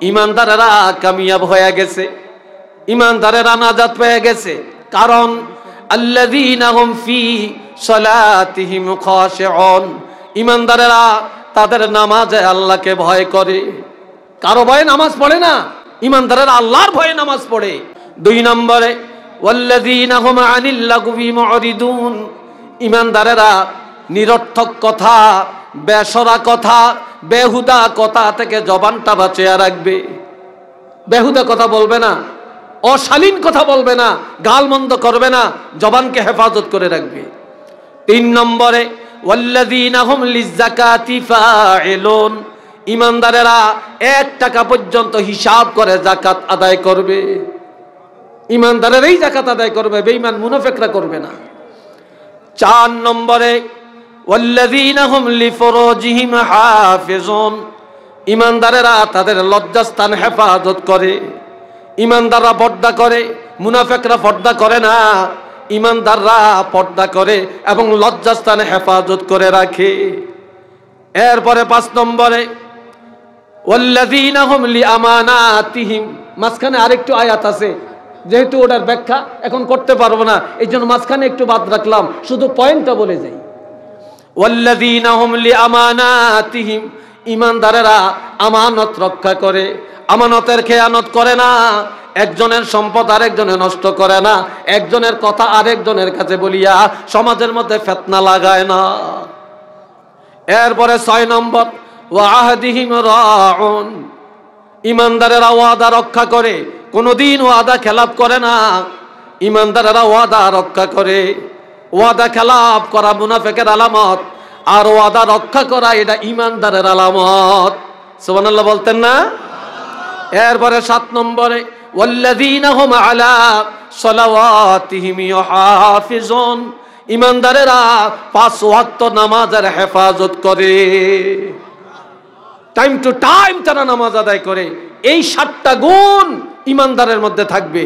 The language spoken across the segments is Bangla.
ইমানদারেরা কামিয়াব হয়ে গেছে, ইমানদারেরা নাজাত পেয়ে গেছে। কারণ আল্লাযীনা হুম ফি সালাতিহিম খাশিউন, ইমানদারেরা তাদের নামাজে আল্লাহকে ভয় করে। কারো ভয়ে নামাজ পড়ে না, ইমানদারেরা আল্লাহর ভয়ে নামাজ পড়ে। 2 নম্বরে ওয়াল্লাযীনা হুম আনিল লাগবি মুরিদুন, ইমানদারেরা নিরর্থক কথা, বেসরা কথা, বেহুদা কথা থেকে জবানটা বাঁচিয়ে রাখবে। বেহুদা কথা বলবে না, অশালীন কথা বলবে না, গালমন্দ করবে না, জবানকে হেফাজত করে রাখবে। 3 নম্বরে ওয়াল্লাযীনা হুম লিযাকাতি ফাইলুন, ইমানদারেরা 1 টাকা পর্যন্ত হিসাব করে যাকাত আদায় করবে। ইমানদারেরাই যাকাত আদায় করবে, বেঈমান মুনাফিকরা করবে না। 4 নম্বরে ওয়াল্লাযীনা হুম লিফুরুজিহিম হাফিজুন, ইমানদারেরা তাদের লজ্জাস্থান হেফাজত করে। ইমানদাররা পর্দা করে, মুনাফিকরা পর্দা করে না। ইমানদাররা পর্দা করে এবং লজ্জাস্থানে হেফাজত করে রাখে। এরপরে 5 নম্বরে ওয়াল্লাযীনা হুম লিআমানাতিহিম, মাঝখানে আরেকটু আয়াত আছে, যেহেতু ওটার ব্যাখ্যা এখন করতে পারবো না, এই জন্য মাঝখানে একটু বাদ রাখলাম, শুধু পয়েন্টটা বলে যাই। ওয়াল্লাযীনা হুম লিআমানাতিহিম, ইমানদারেরা আমানত রক্ষা করে, আমানতের খেয়ানত করে না, একজনের সম্পদ আরেকজনে নষ্ট করে না, একজনের কথা আরেকজনের কাছে বলিয়া সমাজের মধ্যে ফিতনা লাগায় না। এরপরে 6 নম্বর ওয়াহদিহিম রাউন, ইমানদারেরা ওয়াদা রক্ষা করে, কোনোদিন ওয়াদা খেলাপ করে না। ইমানদারেরা ওয়াদা রক্ষা করে। ওয়াদা খেলাপ করা মুনাফিকের আলামত, আর ওয়াদা রক্ষা করা এটা ইমানদারের আলামত। সুবহানাল্লাহ বলতেন না? এরপরে 7 নম্বরে ওয়াল্লাযীনা হুম আলা সালাওয়াতিহিম ইউহাফিজুন, ইমানদারেরা 5 ওয়াক্ত নামাজের হেফাজত করে, টাইম টু টাইম তারা নামাজ আদায় করে। এই 7টা গুণ ইমানদারের মধ্যে থাকবে।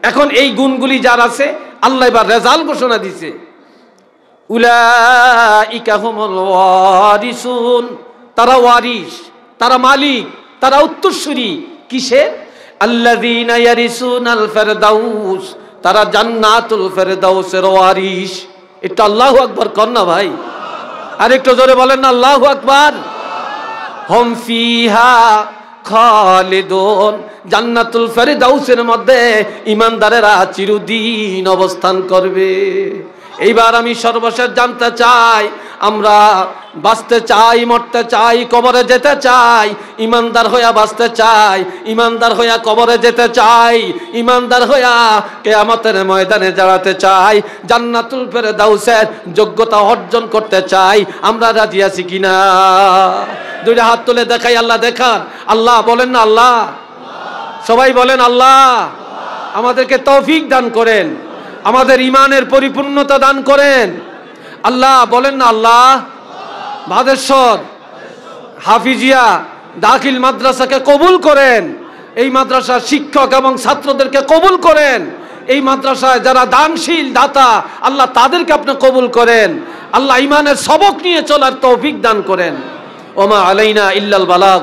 এখন এই গুণগুলি যার আছে, আল্লাহ এবার রেজাল্ট ঘোষণা দিছে, উলাইকা হুমুল ওয়ারিসুন, তারা ওয়ারিস, তারা মালিক, তারা উত্তরসূরি। কিসের? আল্লাযীনা ইয়ারিসুনাল ফিরদাউস, তারা জান্নাতুল ফিরদাউসের ওয়ারিস। এটা আল্লাহু আকবার কর না ভাই, আর একটু জোরে বলেন না আল্লাহু আকবার। হুম ফিহা খালিদুন, জান্নাতুল ফিরদাউসের মধ্যে ইমানদারেরা চিরদিন অবস্থান করবে। এইবার আমি সর্বশেষ জানতে চাই, আমরা বাঁচতে চাই, মরতে চাই, কবরে যেতে চাই, ইমানদার হইয়া বাঁচতে চাই, ইমানদার হইয়া কবরে যেতে চাই, ইমানদার হইয়া কিয়ামতের ময়দানে দাঁড়াতে চাই, জান্নাতুল ফিরদাউসের যোগ্যতা অর্জন করতে চাই। আমরা রাজি আছি কিনা? 2টা হাত তুলে দেখাই, আল্লাহ দেখান। আল্লাহ বলেন না আল্লাহ, সবাই বলেন আল্লাহ আমাদেরকে তৌফিক দান করেন, আমাদের ইমানের পরিপূর্ণতা দান করেন। আল্লাহ বলেন না আল্লাহ। বাদেশ্বর হাফিজিয়া দাখিল মাদ্রাসাকে কবুল করেন, এই মাদ্রাসার শিক্ষক এবং ছাত্রদেরকে কবুল করেন, এই মাদ্রাসায় যারা দানশীল দাতা আল্লাহ তাদেরকে আপনি কবুল করেন। আল্লাহ ইমানের সবক নিয়ে চলার তৌফিক দান করেন। ওমা আলাইনা ইল্লাল বালাগ।